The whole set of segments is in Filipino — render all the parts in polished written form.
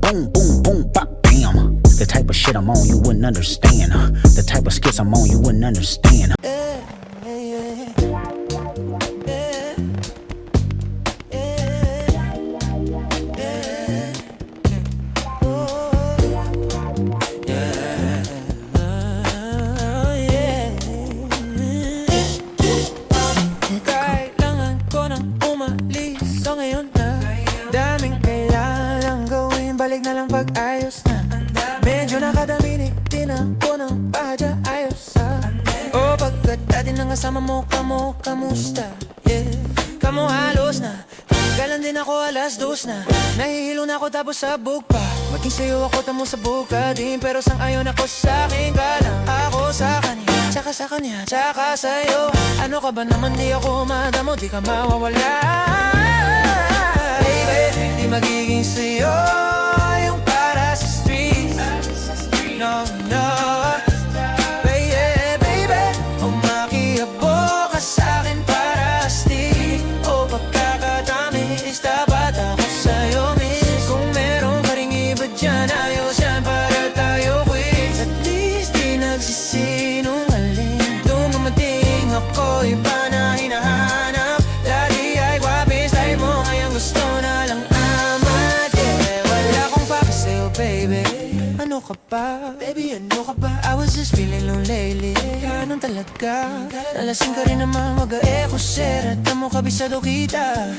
boom, boom, boom, bop, bam. The type of shit I'm on, you wouldn't understand. The type of skits I'm on, you wouldn't understand. Kailangan ko nang umalis, so ngayon na. Daming kailangan gawin, balik na lang pag-ayos na. Medyo nakadamini, di na ako ng bahadya, ayos ha. O pagkatati ng kasama mo, kamusta? Yeah, kamo halos na. Galan din ako, 2:00 na. Nahihilo na ako tapos sabog pa. Maging sa'yo ako tamo sa buka din, pero sang ayon ako sa'kin ka lang. Ako sa kanya, tsaka sa kanya, tsaka sa'yo. Ano ka ba naman, di ako madamo, di ka mawawala. Baby, di magiging sa'yo yung para sa street. No, no. Yeah, baby, umakiabo ka sa'kin para stick. O pagkakatamis, dapat ako sa'yo miss. Kung meron ka ring iba dyan, ayos yan para tayo quits. At least di nagsisinungaling. Dumating ako, iba na hinahanap. Dati ay gwapis, tayo mo ngayon gusto na lang amat. Yeah, wala akong pake sa'yo, baby. Ano ka ba? Baby, ano ka ba? I was just feeling low lately. Ganun talaga. Nalasing ka rin naman, mag-a-echo share. At mo kabisado kita.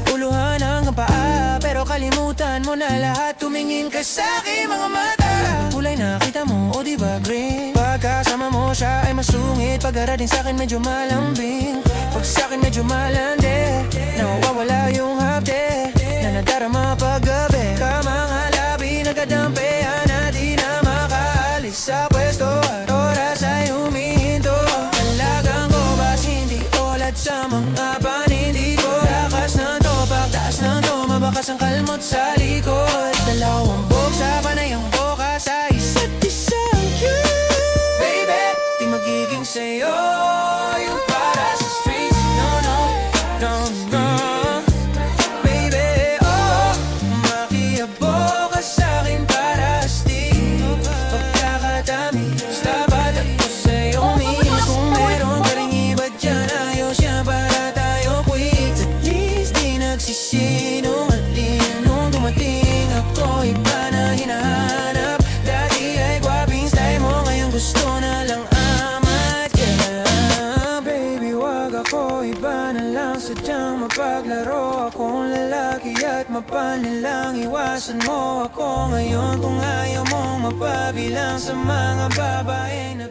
Uluhan hanggang paa, pero kalimutan mo na lahat. Tumingin ka sa'kin mga mata. Kulay nakita mo, o diba green? Pagkasama mo siya ay masungit. Pag-arating sa'kin medyo malambing. Pag sa'kin medyo malande, nawawala yung hapde na nadarama paggabi. Kamang halabi, nagkadampihan na di na makaalis sa pwesto. At oras ay humihinto. Talagang ko bas hindi ulad sa mga panindi ko. Lakas ng topak, taas ng toma, bakas ang kalmot sa likod. Dalawang buksa, panayang buka sa isa't isang cute. Baby, di magiging sa'yo yung para sa streets. No, no, no, no. Baby, oh, makiabo ka sa'kin para stick. Pagkakatamis, dapat ako sa'yo miss. Kung meron ka ring iba dyan, ayos yan para tayo quits. At least di nagsisinungaling. Nung dumating ako, iba na hinahanap. Dati ay gwaping style mo, ngayon gusto na lang amat. Yeah, baby, wag ako, iba na lang. Sadyang mapaglaro akong lalaki at mapanilang iwasan mo ako ngayon. Kung ayaw mong mapabilang sa mga babae na